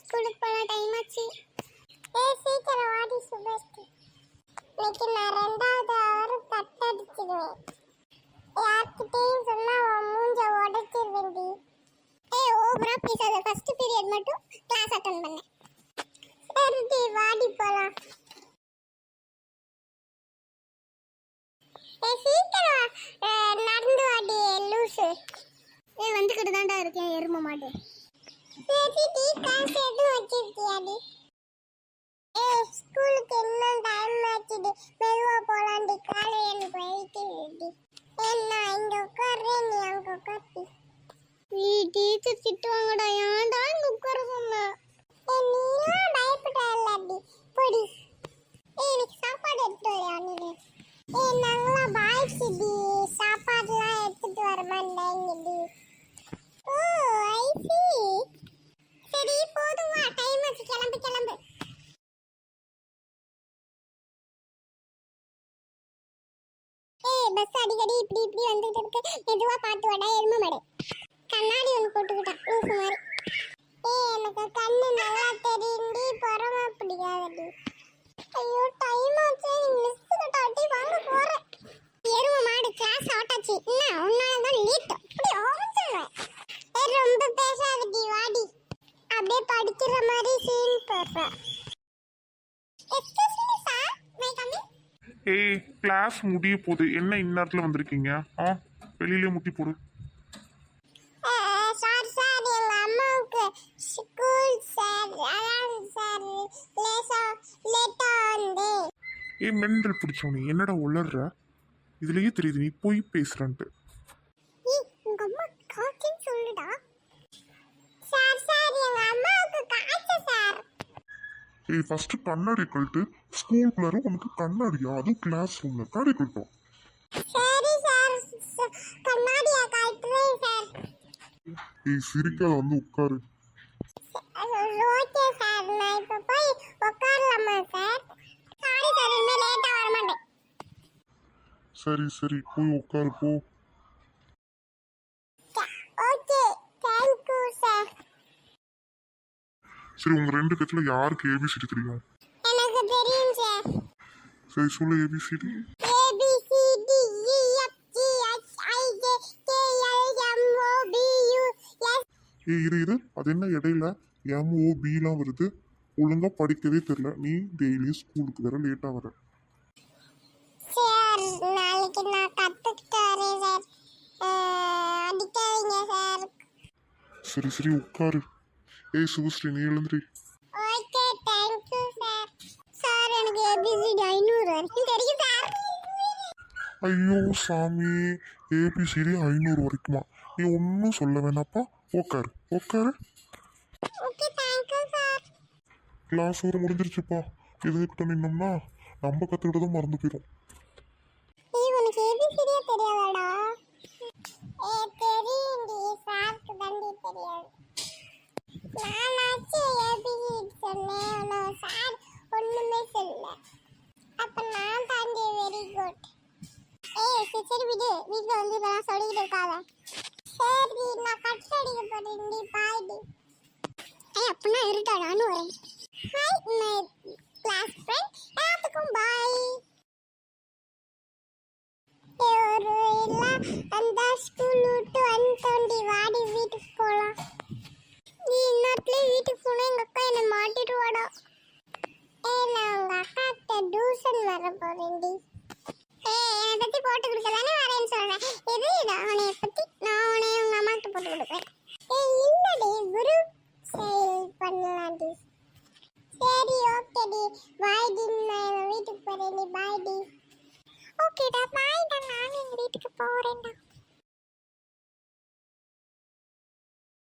ஸ்கூலுக்கு போற டைம் ஆச்சு. சீக்கிரம் வாடி சுபஸ்தி. இன்னைக்கு நான் 2வது ஹவர் கட் அடிச்சிடுவேன். யார்கிட்டயும் சொன்னா மூஞ்ச உடைச்சிருவேண்டி. ஓவரா பேசாத. ஃபர்ஸ்ட் பீரியட் மட்டும் கிளாஸ் அட்டெண்ட் பண்ணேன். சரி வாடி போலாம். சீக்கிரம் நடந்து வாடி லூசு. வந்துக்கிட்டு தான்டா இருக்கேன் எரும மாடு. சரி டீ காசு எதுவும் வச்சிருக்கியாடி? ஸ்கூலுக்கு இன்னும் டைம் ஆச்சுடி. மெதுவா போலாண்டி. காலை எனக்கு வெயிட்டிங். என்ன இங்க உட்கார்றேன், நீ அங்க உட்கார்த்தி. டீச்சர் திட்டுவாங்கடா. ஏன்டா இங்க உட்கார சொன்ன? நீயும் பயப்பட இல்லடி. போடி. எனக்கு சாப்பாடு எடுத்துட்டு வரியா நீ? நாங்களாம் பாய்ஸ் டி. சாப்பாடுலாம் எடுத்துட்டு வர மாட்டேங்கடி. ஓ ஐ சி. சரி போதும் வா, டைம் ஆச்சு. கிளம்பு கிளம்பு. பஸ் அடிக்கடி இப்படி இப்படி வந்துட்டு இருக்கு. மெதுவா பார்த்து வாடா எரும மாடு. கண்ணாடி ஒன்று போட்டுக்கிட்டான் லூசு மாதிரி. எனக்கு கண்ணு நல்லா தெரியுண்டி. பொறமா பிடிக்காதடி. ஐயோ டைம் ஆச்சு. மிஸ் கிட்ட அடி வாங்க போறேன். எரும மாடு கிளாஸ் ஆட்டாச்சு. என்ன உன்னால தான் லேட். அப்படி ஆரம்பிச்சிடுவேன். ரொம்ப பேசாதடி வாடி. அப்படியே படிக்கிற மாதிரி சீன் போடுறேன். Excuse me sir, may coming? Class முடிய போகுது. என்ன இந்நேரத்தில் வந்திருக்கீங்க? வெளியிலே முட்டி போடு. சார் எங்க அம்மாவுக்கு ஸ்கூல் சார் அதான் சார் லேட்டா வந்து. மெண்டல் பிடிச்சவனே, என்னடா உளர்ற? இதுலயே தெரியுது நீ போய் பேசுறன்ட்டு. உங்க அம்மா காய்ச்சல் சொல்லுடா. சார் எங்க அம்மாவுக்கு காய்ச்சல் சார். ஃபர்ஸ்ட் கண்ணாடி கழட்டு. ஸ்கூலுக்குள்ளார உனக்கு கண்ணாடியா? அதுவும் கிளாஸ் ரூம்ல கண்ணாடி கழட்டும். சரி சார், கண்ணாடியா கழட்டுறேன் சார். சிரிக்காத, வந்து உட்காரு. ஓகே சார், நான் இப்ப போய் உட்காரலாமா சார்? சாரி சார், இனிமே லேட்டா வர மாட்டேன். சரி போய் உட்காரு போ. Okay thank you sir. சரி, உங்க 2 பேத்துல யாருக்கு ஏபிசிடி தெரியும்? எனக்கு தெரியும் சார். சரி சொல்லு ஏபிசிடி. ABCD EFGHIJKLMNOPQRSTUVW. இரு அது என்ன இடையில MOBலாம் வருது? ஒழுங்கா படிக்கவே தெரியல. நீ டெய்லி ஸ்கூலுக்கு வேற லேட்டா வர. சார் நாளைக்கு நான் கத்துக்கிட்டு வரேன் சார். அடிக்காதீங்க சார். சரி உட்காரு. சுபஸ்ரீ நீ எழுந்துரு. Okay thank you sir. Sir எனக்கு ABCD 500 வரைக்கும் தெரியும் சார். ஐயோ சாமி, ஏபிசிடி 500 வரைக்குமா? நீ ஒன்றும் சொல்ல வேணாப்பா. உட்காரு. Okay thank you sir. Class வர முடிஞ்சிருச்சுப்பா. இதுக்கிட்ட நின்னோம்னா நம்ம கற்றுக்கிட்டதும் மறந்து போயிடும். உனக்கு ABCD தெரியாதாடா? தெரியும்டி, சாருக்கு தாண்டி தெரியாது. நானாச்சு ABCD சொன்னேன், சார் ஒண்ணுமே சொல்லல. அப்ப நான் தாண்டி வெரி குட். சரி விடு, வீட்டுல வந்து இதெல்லாம் சொல்லிக்கிட்டு இருக்காத. சரி நான் கட் அடிக்க போறேன்டி. பாய்டி. அப்படின்னா இருட்டா, நானும் வரேன். ஹாய் மை கிளாஸ் ஃப்ரெண்ட், எல்லாத்துக்கும் பாய். ஒரு அந்த ஸ்கூல் விட்டு வந்துட்டோண்டி. வாடி வீட்டுக்கு போகலாம். நீ இன்னொருத்துல வீட்டுக்கு போனா எங்க அக்கா என்னை மாட்டிடுவாடா. நான் உங்க அக்கா டியூஷன் வர போறேன்டி. என்னை பத்தி போட்டு கொடுக்க தானே வரேன்னு சொல்றேன். இது அவனைய பத்தி நான் உன்னை உங்க அம்மாவுக்கு போட்டு கொடுப்பேன். இல்லடி, குரூப் சேல் பண்ணலாம்டி. சரி ஓகேடி, பாய்டி. நான் வீட்டுக்கு போறேன்டி. பாய்டி. ஓகேடா பாய்டா, நானும் எங்க வீட்டுக்கு போறேன்டா.